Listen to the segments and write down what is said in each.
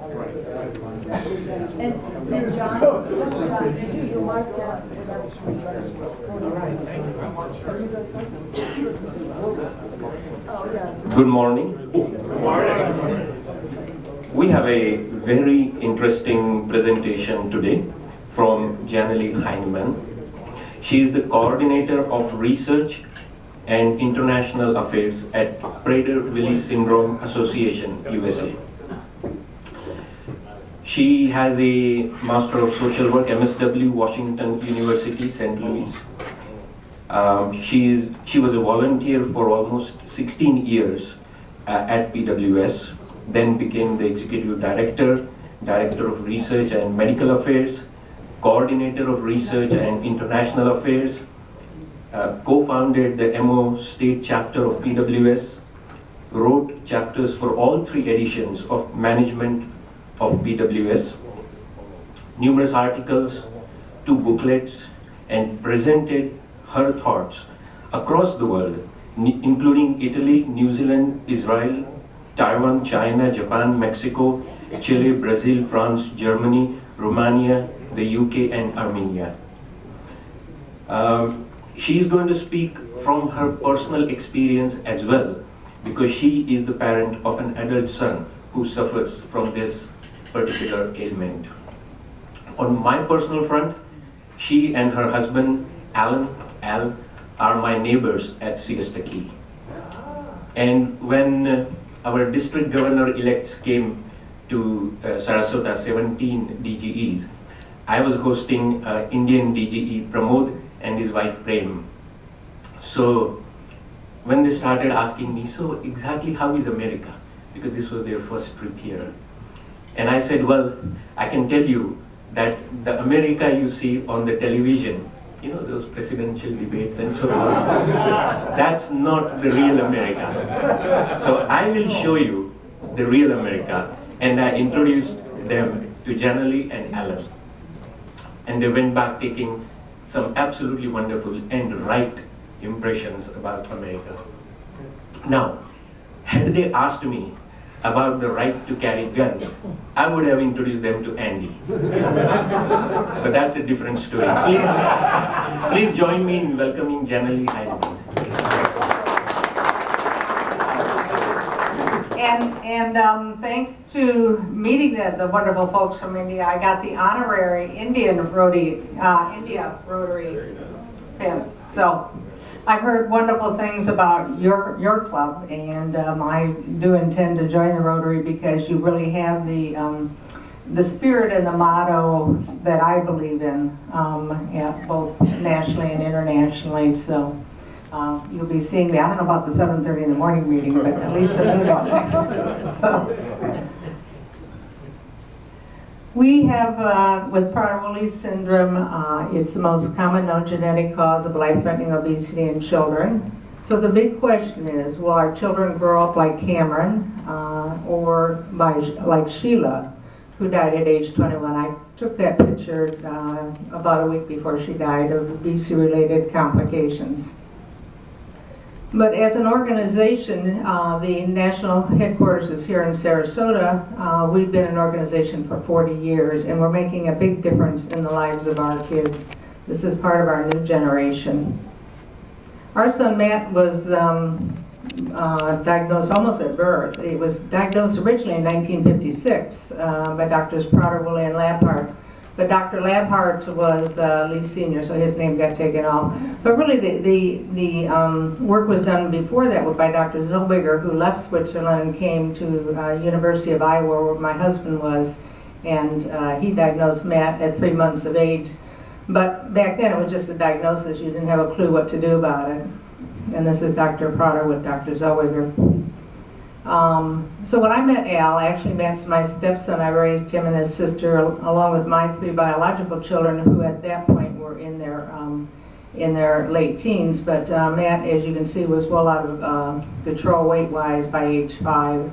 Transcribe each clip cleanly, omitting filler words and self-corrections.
And John, you marked that. All right, thank you very much. Good morning. We have a very interesting presentation today from Janalee Heinemann. She is the coordinator of research and international affairs at Prader-Willy Syndrome Association, USA. She has a Master of Social Work, MSW, Washington University, St. Louis. She was a volunteer for almost 16 years at PWS, then became the Executive Director, Director of Research and Medical Affairs, Coordinator of Research and International Affairs, co-founded the MO State Chapter of PWS, wrote chapters for all 3 editions of Management of PWS, numerous articles, 2 booklets, and presented her thoughts across the world, including Italy, New Zealand, Israel, Taiwan, China, Japan, Mexico, Chile, Brazil, France, Germany, Romania, the UK, and Armenia. She is going to speak from her personal experience as well, because she is the parent of an adult son who suffers from this particular ailment. On my personal front, she and her husband, Al, are my neighbors at Siesta Key. And when our district governor-elects came to Sarasota, 17 DGEs, I was hosting Indian DGE Pramod and his wife Prem. So when they started asking me, so exactly how is America? Because this was their first trip here. And I said, well, I can tell you that the America you see on the television, you know, those presidential debates and so on, that's not the real America. So I will show you the real America. And I introduced them to Janalee and Alan. And they went back taking some absolutely wonderful and right impressions about America. Now, had they asked me about the right to carry gun, I would have introduced them to Andy. But that's a different story. Please join me in welcoming Janalee Heinemann. And thanks to meeting the wonderful folks from India, I got the honorary India Rotary pin. So I've heard wonderful things about your club, and I do intend to join the Rotary because you really have the spirit and the motto that I believe in, both nationally and internationally. So you'll be seeing me. I don't know about the 7:30 in the morning meeting, but at least the noon one. So, we have, with Prader-Willy Syndrome, it's the most common known genetic cause of life-threatening obesity in children. So the big question is, will our children grow up like Cameron or like Sheila, who died at age 21? I took that picture about a week before she died of obesity-related complications. But as an organization, the national headquarters is here in Sarasota. We've been an organization for 40 years, and we're making a big difference in the lives of our kids. This is part of our new generation. Our son Matt was diagnosed almost at birth. He was diagnosed originally in 1956 by Drs. Prader-Willy and Labhart. But Dr. Labhart was Lee Sr., so his name got taken off. But really the work was done before that by Dr. Zellweger, who left Switzerland and came to University of Iowa, where my husband was, and he diagnosed Matt at 3 months of age. But back then it was just a diagnosis. You didn't have a clue what to do about it. And this is Dr. Prader with Dr. Zellweger. So when I met Al, I actually met my stepson. I raised him and his sister along with my 3 biological children, who at that point were in their late teens. But Matt, as you can see, was well out of control weight-wise by age 5.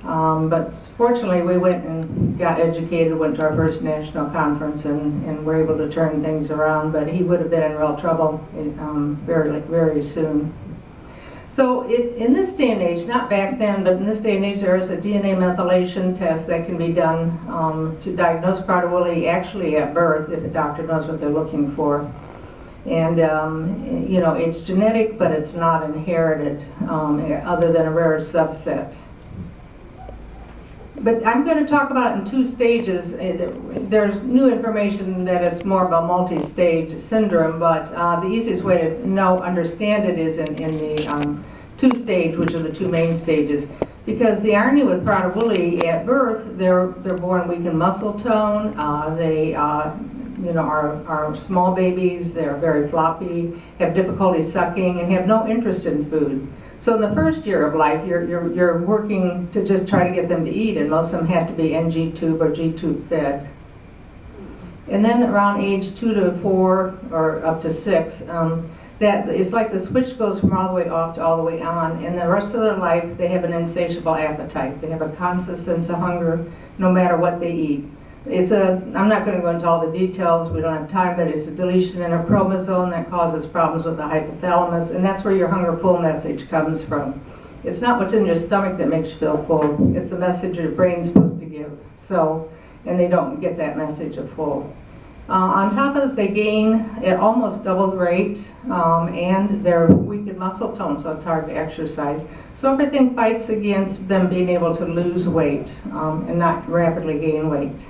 But fortunately, we went and got educated, went to our first national conference, and were able to turn things around. But he would have been in real trouble very soon. So in this day and age, not back then, but in this day and age, there is a DNA methylation test that can be done to diagnose Prader-Willi actually at birth if the doctor knows what they're looking for. And you know, it's genetic, but it's not inherited other than a rare subset. But I'm going to talk about it in two stages. There's new information that it's more of a multi-stage syndrome, but the easiest way to understand it is in the two-stage, which are the two main stages. Because the irony with Prader-Willi, at birth, they're born weak in muscle tone. They you know, are small babies. They're very floppy, have difficulty sucking, and have no interest in food. So in the first year of life, you're working to just try to get them to eat, and most of them have to be NG tube or G tube fed. And then around age 2 to 4 or up to 6, that it's like the switch goes from all the way off to all the way on, and the rest of their life they have an insatiable appetite. They have a constant sense of hunger no matter what they eat. I'm not going to go into all the details, we don't have time, but it's a deletion in a chromosome that causes problems with the hypothalamus, and that's where your hunger full message comes from. It's not what's in your stomach that makes you feel full, it's the message your brain's supposed to give. So, and they don't get that message of full. On top of it, they gain at almost double the rate, and they're weak in muscle tone, so it's hard to exercise. So everything fights against them being able to lose weight and not rapidly gain weight.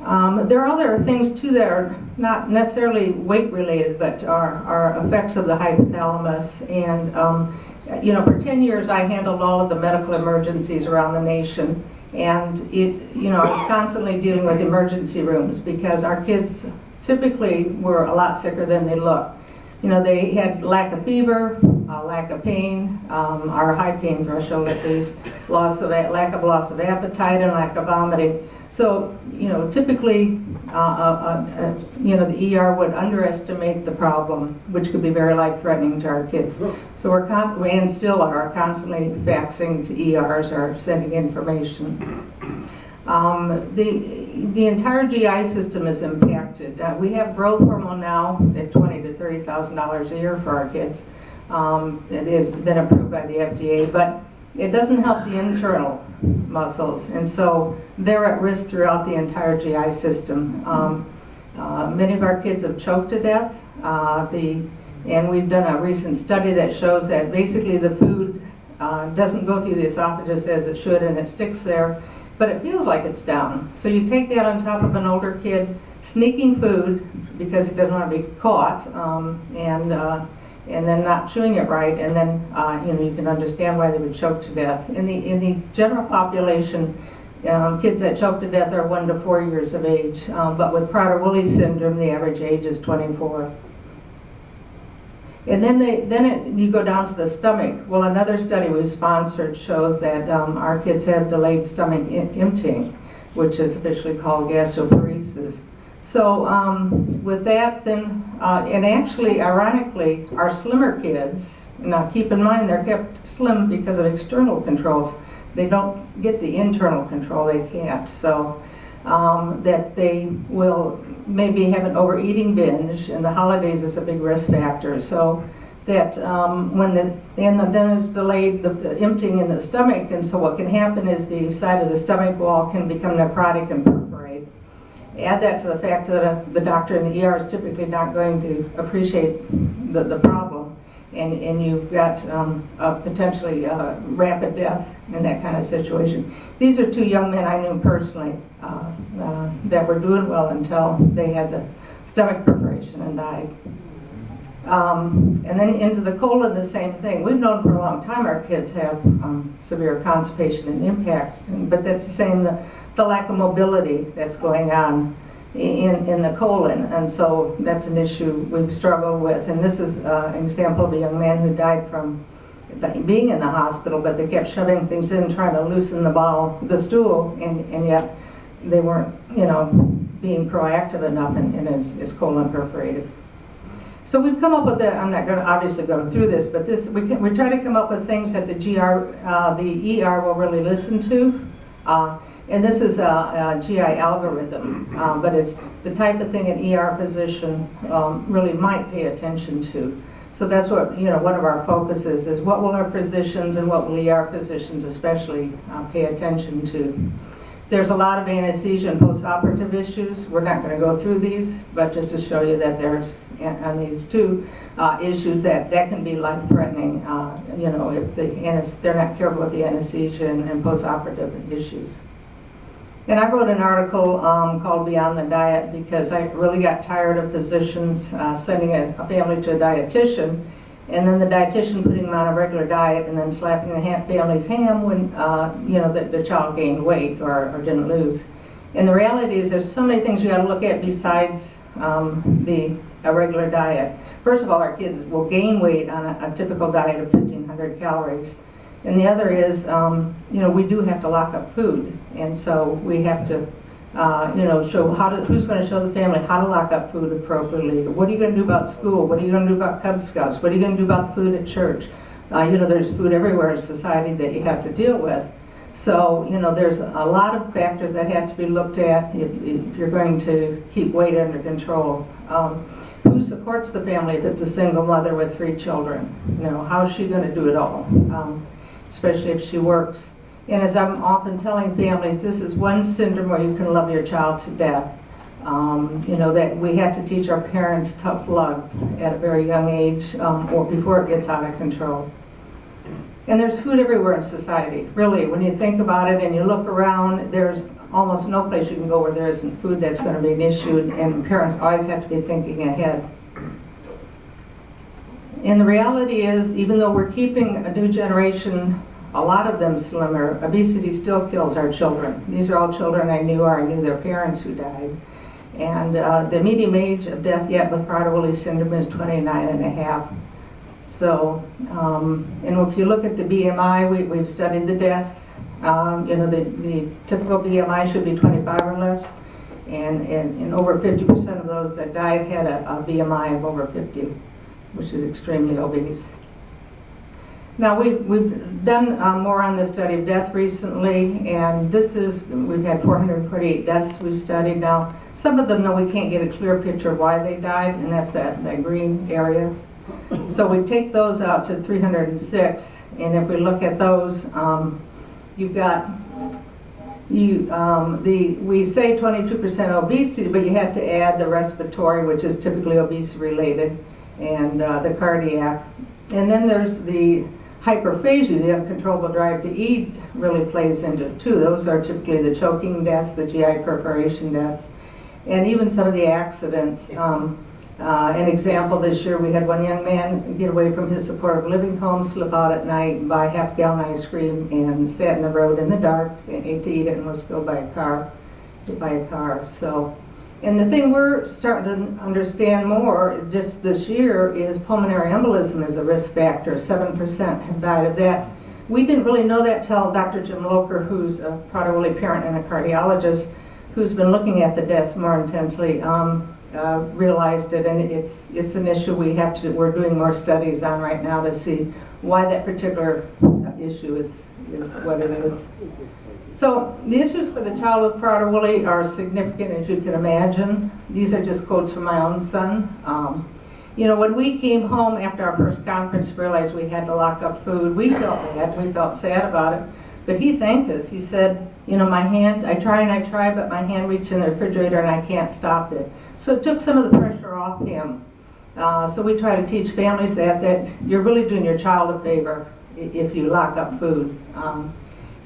There are other things too that are not necessarily weight related, but are effects of the hypothalamus. And you know, for 10 years I handled all of the medical emergencies around the nation, and you know, I was constantly dealing with emergency rooms because our kids typically were a lot sicker than they looked. You know, they had lack of fever, lack of pain, our high pain threshold at least, lack of loss of appetite, and lack of vomiting. So, you know, typically, you know, the ER would underestimate the problem, which could be very life-threatening to our kids. So we're constantly, and still are, constantly faxing to ERs or sending information. The entire GI system is impacted. We have growth hormone now at $20,000 to $30,000 a year for our kids. It has been approved by the FDA, but it doesn't help the internal muscles, and so they're at risk throughout the entire GI system. Many of our kids have choked to death, and we've done a recent study that shows that basically the food doesn't go through the esophagus as it should, and it sticks there, but it feels like it's down. So you take that on top of an older kid sneaking food because he doesn't want to be caught, and then not chewing it right, and then you know, you can understand why they would choke to death. In the general population, kids that choke to death are 1 to 4 years of age, but with Prader-Willy syndrome, the average age is 24. And then you go down to the stomach. Well, another study we sponsored shows that our kids have delayed stomach emptying, which is officially called gastroparesis. So with that, then, and actually, ironically, our slimmer kids, now keep in mind they're kept slim because of external controls. They don't get the internal control, they can't. So that they will maybe have an overeating binge, and the holidays is a big risk factor. So that then it's delayed the emptying in the stomach, and so what can happen is the side of the stomach wall can become necrotic and perforate. Add that to the fact that the doctor in the ER is typically not going to appreciate the problem, and you've got potentially rapid death in that kind of situation. These are two young men I knew personally that were doing well until they had the stomach perforation and died. And then into the colon, the same thing. We've known for a long time our kids have severe constipation and impact, but that's the same, the lack of mobility that's going on in the colon, and so that's an issue we've struggled with. And this is an example of a young man who died from being in the hospital, but they kept shoving things in, trying to loosen the stool, and yet they weren't, you know, being proactive enough, and his colon perforated. So we've come up with I'm not going to obviously go through this, but we try to come up with things that the ER will really listen to. And this is a GI algorithm, but it's the type of thing an ER physician really might pay attention to. So that's what, one of our focuses is what will our physicians and what will ER physicians especially pay attention to. There's a lot of anesthesia and postoperative issues. We're not going to go through these, but just to show you that there's, on these two issues, that can be life-threatening, if they're not careful with the anesthesia and postoperative issues. And I wrote an article called Beyond the Diet because I really got tired of physicians sending a family to a dietitian, and then the dietitian putting them on a regular diet and then slapping the family's hand when the child gained weight or didn't lose. And the reality is there's so many things you got to look at besides a regular diet. First of all, our kids will gain weight on a typical diet of 1,500 calories. And the other is, we do have to lock up food, and so we have to, show who's going to show the family how to lock up food appropriately. What are you going to do about school? What are you going to do about Cub Scouts? What are you going to do about the food at church? There's food everywhere in society that you have to deal with. So, there's a lot of factors that have to be looked at if you're going to keep weight under control. Who supports the family if it's a single mother with 3 children? How's she going to do it all? Especially if she works. And as I'm often telling families, this is one syndrome where you can love your child to death. That we have to teach our parents tough love at a very young age or before it gets out of control. And there's food everywhere in society, really. When you think about it and you look around, there's almost no place you can go where there isn't food that's going to be an issue, and parents always have to be thinking ahead. And the reality is, even though we're keeping a new generation, a lot of them slimmer, obesity still kills our children. These are all children I knew or I knew their parents who died. And the median age of death yet with Prader-Willy Syndrome is 29 and a half. So, and if you look at the BMI, we've studied the deaths. The typical BMI should be 25 or less. And over 50% of those that died had a BMI of over 50. Which is extremely obese. Now we've done more on the study of death recently, and we've had 448 deaths we've studied now. Some of them, though, we can't get a clear picture of why they died, and that's that green area. So we take those out to 306, and if we look at those, you've got we say 22% obesity, but you have to add the respiratory, which is typically obesity related, and the cardiac. And then there's the hyperphagia, the uncontrollable drive to eat, really plays into it too. Those are typically the choking deaths, the GI perforation deaths, and even some of the accidents. An example, this year we had one young man get away from his supportive living home, slip out at night, buy a half-gallon ice cream, and sat in the road in the dark, ate to eat it, and was hit by a car. So. And the thing we're starting to understand more just this year is pulmonary embolism is a risk factor. 7% have died of that. We didn't really know that till Dr. Jim Locher, who's a Prader-Willy parent and a cardiologist, who's been looking at the deaths more intensely, realized it, and it's an issue we're doing more studies on right now to see why that particular issue is what it is. So the issues for the child with Prader-Willy are significant, as you can imagine. These are just quotes from my own son. When we came home after our first conference, realized we had to lock up food, we felt bad, we felt sad about it. But he thanked us. He said, my hand, I try, but my hand reaches in the refrigerator and I can't stop it. So it took some of the pressure off him. So we try to teach families that you're really doing your child a favor if you lock up food.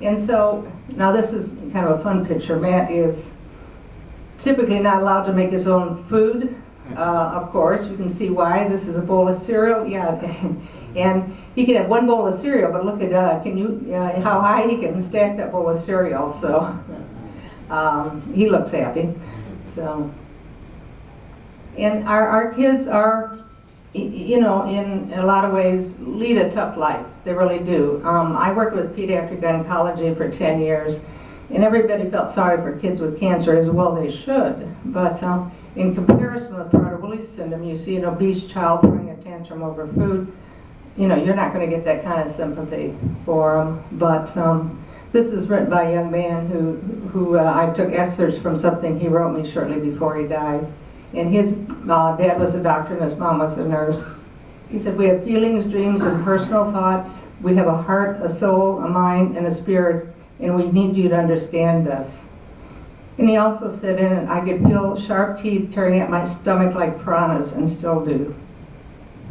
And so, now this is kind of a fun picture. Matt is typically not allowed to make his own food, of course. You can see why. This is a bowl of cereal. Yeah, and he can have one bowl of cereal, but look at how high he can stack that bowl of cereal. So he looks happy. So, and our kids are, in a lot of ways, lead a tough life. They really do. I worked with pediatric oncology for 10 years, and everybody felt sorry for kids with cancer, as well they should. But in comparison with Prader-Willy syndrome, you see an obese child throwing a tantrum over food, you're not going to get that kind of sympathy for them. But this is written by a young man who I took excerpts from something he wrote me shortly before he died. And his dad was a doctor and his mom was a nurse. He said, we have feelings, dreams, and personal thoughts. We have a heart, a soul, a mind, and a spirit, and we need you to understand us. And he also said in it, I could feel sharp teeth tearing at my stomach like piranhas, and still do.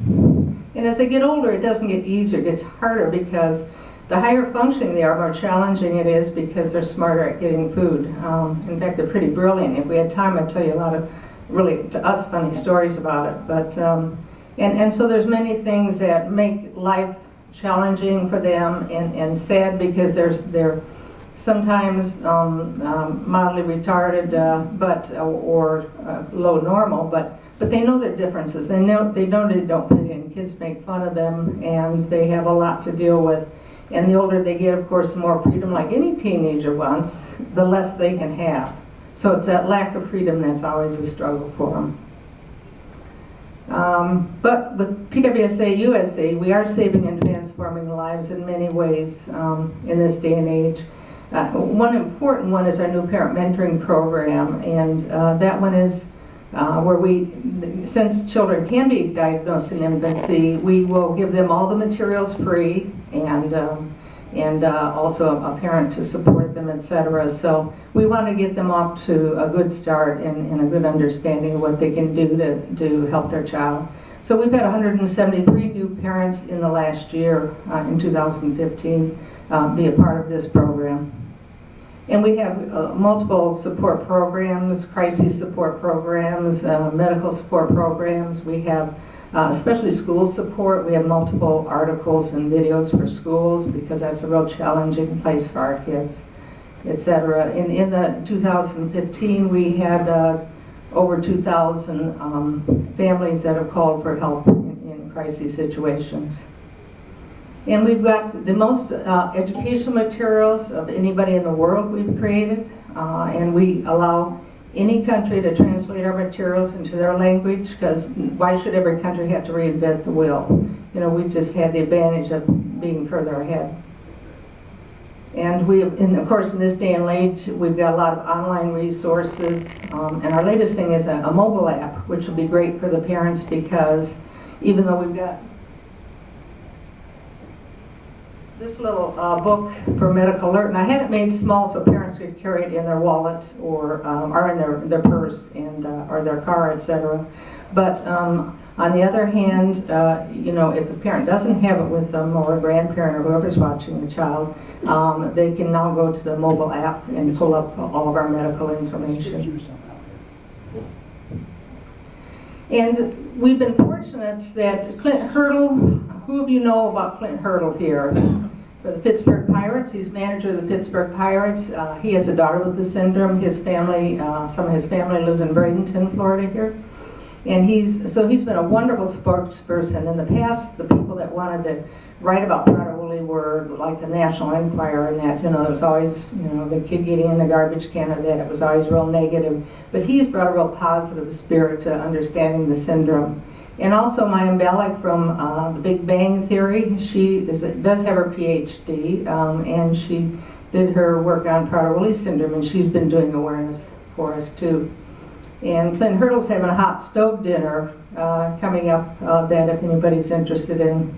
And as they get older, it doesn't get easier, it gets harder, because the higher functioning they are, more challenging it is, because they're smarter at getting food. In fact, they're pretty brilliant. If we had time, I'd tell you a lot of really, to us, funny stories about it. But and so there's many things that make life challenging for them, and sad, because they're sometimes mildly retarded, or low normal, but they know their differences. They know they don't fit in. Kids make fun of them, and they have a lot to deal with. And the older they get, of course, the more freedom, like any teenager wants, the less they can have. So it's that lack of freedom that's always a struggle for them. But with PWSA USA, we are saving and transforming lives in many ways in this day and age. One important one is our new parent mentoring program, and that one is where we, since children can be diagnosed in infancy, we will give them all the materials free, and also a parent to support them, etc. So we want to get them off to a good start and a good understanding of what they can do to help their child. So we've had 173 new parents in the last year, in 2015, be a part of this program. And we have multiple support programs, crisis support programs, medical support programs. We have especially school support. We have multiple articles and videos for schools, because that's a real challenging place for our kids, etc. In the 2015, we had over 2,000 families that have called for help in crisis situations. And we've got the most educational materials of anybody in the world we've created, and we allow any country to translate our materials into their language, because why should every country have to reinvent the wheel? You know, we just had the advantage of being further ahead. And of course, in this day and age, we've got a lot of online resources, and our latest thing is a mobile app, which will be great for the parents, because even though we've got this little book for medical alert, and I had it made small so parents could carry it in their wallet or in their purse and or their car, etc. But on the other hand, you know, if a parent doesn't have it with them, or a grandparent or whoever's watching the child, they can now go to the mobile app and pull up all of our medical information. And we've been fortunate that Clint Hurdle, who of you know about Clint Hurdle here? For the Pittsburgh Pirates, he's manager of the Pittsburgh Pirates. He has a daughter with the syndrome. His family, some of his family lives in Bradenton, Florida here. And he's been a wonderful spokesperson. In the past, the people that wanted to write about Prader-Willy were like the National Enquirer, and that, you know, it was always, you know, the kid getting in the garbage can, or that it was always real negative. But he's brought a real positive spirit to understanding the syndrome. And also Maya Bialik from the Big Bang Theory, she does have her PhD, and she did her work on Prader-Willy Syndrome, and she's been doing awareness for us too. And Clint Hurdle's having a hot stove dinner coming up that if anybody's interested in.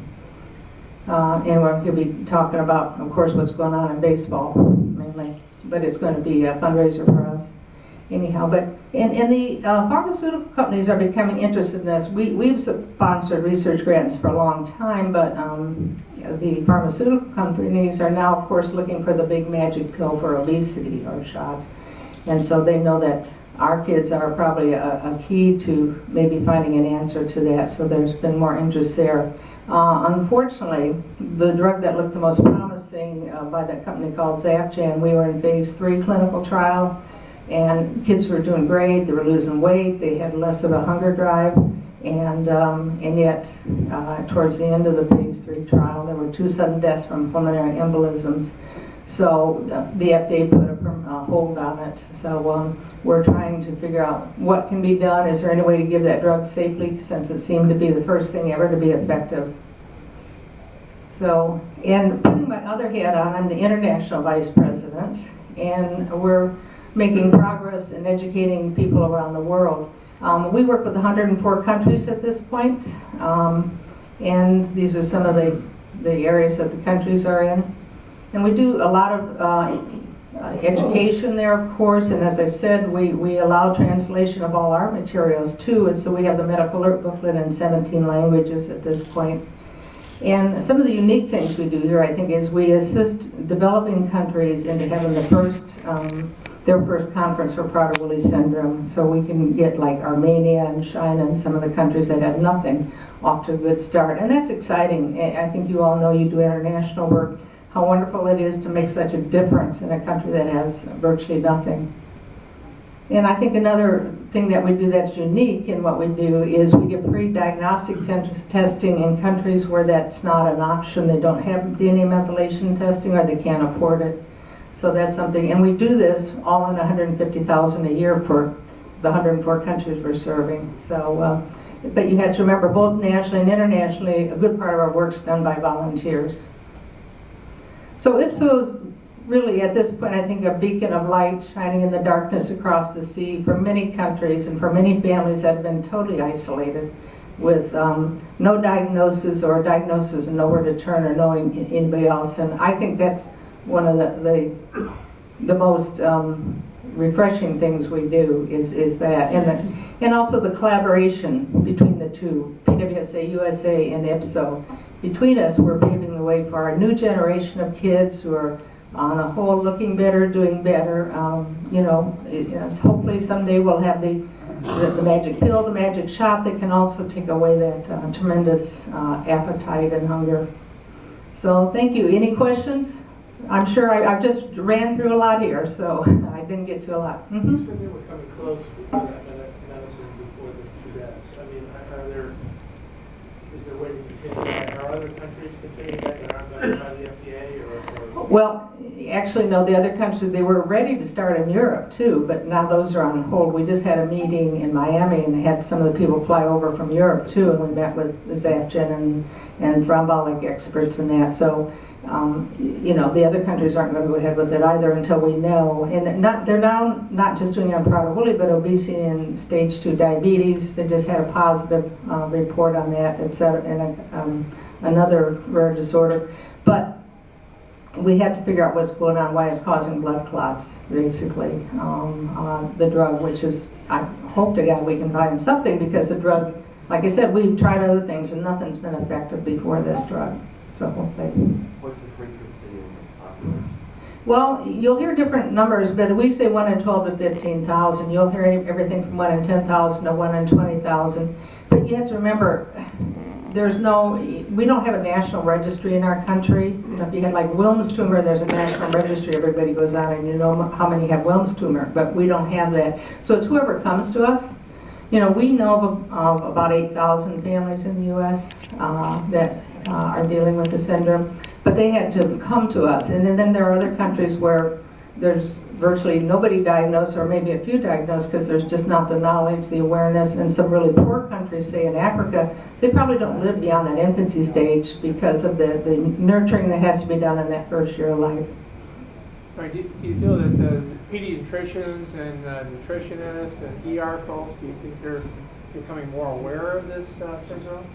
And he'll be talking about, of course, what's going on in baseball mainly, but it's going to be a fundraiser for us. Anyhow, but and the pharmaceutical companies are becoming interested in this. We've sponsored research grants for a long time, but the pharmaceutical companies are now, of course, looking for the big magic pill for obesity or shot. And so they know that our kids are probably a key to maybe finding an answer to that, so there's been more interest there. Unfortunately, the drug that looked the most promising by that company called Zapjan, we were in phase 3 clinical trial, and kids were doing great. They were losing weight. They had less of a hunger drive, and yet towards the end of the phase 3 trial, there were 2 sudden deaths from pulmonary embolisms. So the FDA put a hold on it. So we're trying to figure out what can be done. Is there any way to give that drug safely, since it seemed to be the first thing ever to be effective? So, and putting my other hat on, I'm the international vice president, and we're making progress in educating people around the world. We work with 104 countries at this point, And these are some of the areas that the countries are in. And we do a lot of education there, of course, and as I said, we allow translation of all our materials too, and so we have the medical alert booklet in 17 languages at this point. And some of the unique things we do here, I think, is we assist developing countries into having the first, their first conference for Prader-Willy Syndrome, so we can get like Armenia and China and some of the countries that had nothing off to a good start. And that's exciting. I think you all know you do international work, how wonderful it is to make such a difference in a country that has virtually nothing. And I think another thing that we do that's unique in what we do is we give free diagnostic testing in countries where that's not an option. They don't have DNA methylation testing or they can't afford it. So that's something, and we do this all in $150,000 a year for the 104 countries we're serving. So, but you have to remember, both nationally and internationally, a good part of our work's done by volunteers. So IPSO is really, at this point, I think a beacon of light shining in the darkness across the sea for many countries and for many families that have been totally isolated with no diagnosis or diagnosis and nowhere to turn or knowing anybody else. And I think that's one of the most refreshing things we do is that. And also the collaboration between the two, PWSA, USA, and IPSO. Between us, we're paving the way for our new generation of kids who are on a whole looking better, doing better. You know, hopefully someday we'll have the magic pill, the magic shot that can also take away that tremendous appetite and hunger. So thank you. Any questions? I'm sure I've just ran through a lot here, so I didn't get to a lot. Mm-hmm. You said they were coming close with that medicine before the deaths. I mean, is there a way to continue that? Are other countries continuing that that aren't done by the FDA? Or? Well, actually, no, the other countries, they were ready to start in Europe too, but now those are on hold. We just had a meeting in Miami and had some of the people fly over from Europe too, and we met with the Zapgen and thrombolic experts in that. So, you know, the other countries aren't going to go ahead with it either until we know. And they're now not just doing it on Prader-Willy, but obesity and stage 2 diabetes. They just had a positive report on that, etc., and another rare disorder. But we have to figure out what's going on, why it's causing blood clots, basically. The drug, which is, I hope to God we can find something, because the drug, like I said, we've tried other things and nothing's been effective before this drug. So hopefully. What's the frequency in the population? Well, you'll hear different numbers, but we say 1 in 12 to 15,000. You'll hear everything from 1 in 10,000 to 1 in 20,000. But you have to remember, we don't have a national registry in our country. You know, if you had like Wilms tumor, there's a national registry. Everybody goes on and you know how many have Wilms tumor, but we don't have that. So it's whoever comes to us. You know, we know of about 8,000 families in the U.S. That are dealing with the syndrome, but they had to come to us. And then there are other countries where there's virtually nobody diagnosed, or maybe a few diagnosed, because there's just not the knowledge, the awareness. And some really poor countries, say in Africa, they probably don't live beyond that infancy stage because of the nurturing that has to be done in that first year of life. Right, do you feel that the pediatricians and nutritionists and ER folks, do you think they're becoming more aware of this syndrome?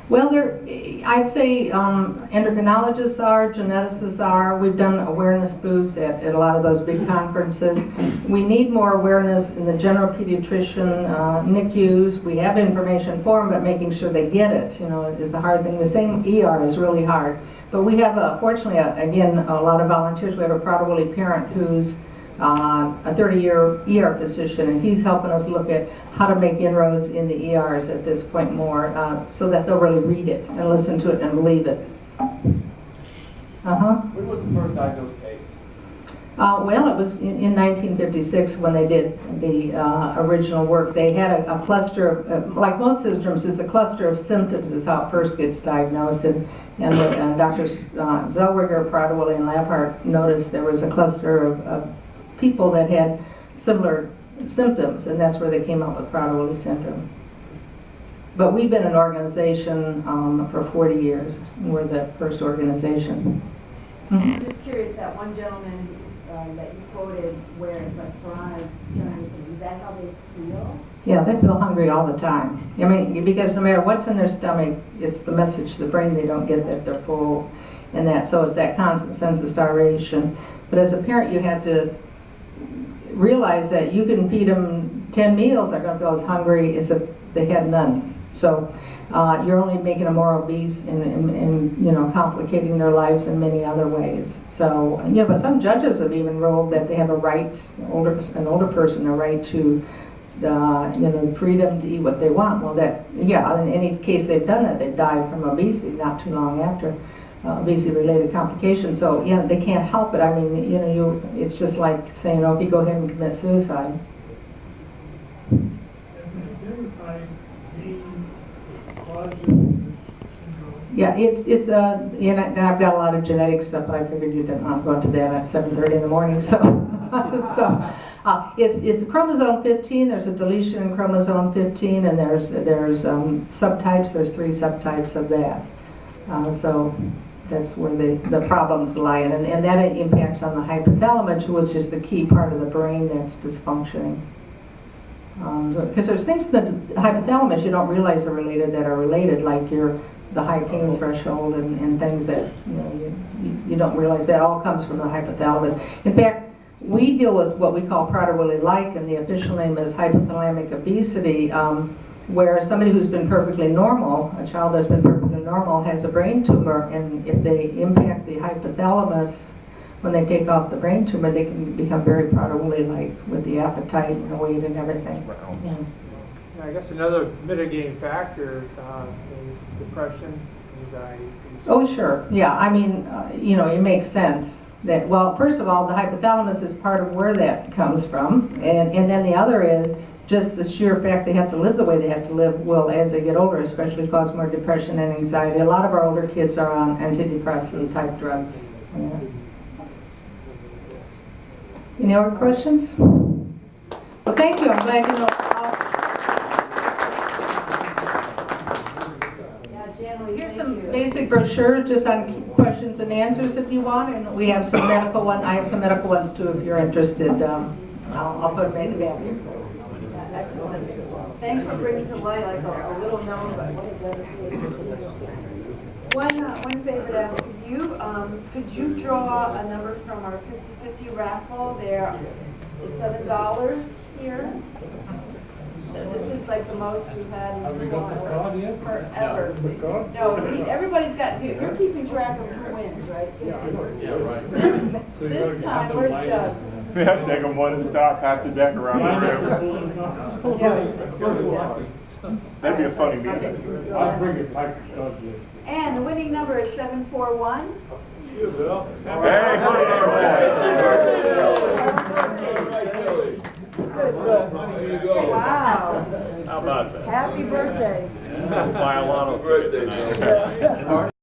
Well, I'd say endocrinologists are, geneticists are. We've done awareness booths at a lot of those big conferences. We need more awareness in the general pediatrician, NICUs. We have information for them, but making sure they get it, you know, is the hard thing. The same ER is really hard. But we have, fortunately, again, a lot of volunteers. We have a Prader-Willy parent who's a 30-year ER physician, and he's helping us look at how to make inroads in the ERs at this point more, so that they'll really read it and listen to it and believe it. When was the first diagnosed case? Well, it was in 1956 when they did the original work. They had a cluster of, like most syndromes, it's a cluster of symptoms is how it first gets diagnosed. And Drs. Zellweger, Prader-Willy, and Labhart noticed there was a cluster of people that had similar symptoms, and that's where they came up with Prader-Willy syndrome. But we've been an organization for 40 years. We're the first organization. I'm just curious, that one gentleman that you quoted where it's like Piranha's killing, is that how they feel? Yeah, they feel hungry all the time. I mean, because no matter what's in their stomach, it's the message to the brain they don't get that they're full and that. So it's that constant sense of starvation. But as a parent, you have to realize that you can feed them 10 meals, they're going to feel as hungry as if they had none. So you're only making them more obese and you know, complicating their lives in many other ways. So, yeah, but some judges have even ruled that they have a right, an older person, a right to you know, freedom to eat what they want. Well, that, yeah, in any case they've done that, they've died from obesity not too long after obesity-related complications. So, yeah, they can't help it. I mean, you know, it's just like saying, oh, if you go ahead and commit suicide. Yeah, it's you know, and I've got a lot of genetic stuff, but I figured you didn't want to go into that at 7:30 in the morning, so. It's chromosome 15, there's a deletion in chromosome 15, and there's subtypes, there's 3 subtypes of that. So that's where the problems lie, and that impacts on the hypothalamus, which is the key part of the brain that's dysfunctioning. Because there's things in the hypothalamus you don't realize are related, like the high pain threshold and things that you don't realize that all comes from the hypothalamus. In fact, we deal with what we call Prader-Willy-like, and the official name is hypothalamic obesity, where somebody who's been perfectly normal, a child that's been perfectly normal, has a brain tumor, and if they impact the hypothalamus, when they take off the brain tumor, they can become very Prader-Willy-like with the appetite and the weight and everything. Yeah. I guess another mitigating factor is depression, anxiety. Oh, sure. Yeah, I mean, you know, it makes sense that, well, first of all, the hypothalamus is part of where that comes from, and then the other is just the sheer fact they have to live the way they have to live will, as they get older, especially cause more depression and anxiety. A lot of our older kids are on antidepressant type drugs. Yeah. Any other questions? Well, thank you. I'm glad you know. Here's some basic brochures just on questions and answers if you want, and we have some medical ones. I have some medical ones too if you're interested. I'll put them in the back. Excellent. Thanks for bringing to light like a little known, but what a devastating. One favor to ask of you, could you draw a number from our 50/50 raffle? There is $7 here. So this is like the most we've had in a while. Forever. No, everybody's got, you're keeping track of who wins, right? Yeah, right. This time, where's Doug? We have to take them one at a time, pass the deck around the room. That'd be a funny meeting. I'll bring it back. And the winning number is 741. You, Bill. Hey, Wow. how about that? Happy birthday. Buy a lotto ticket tonight.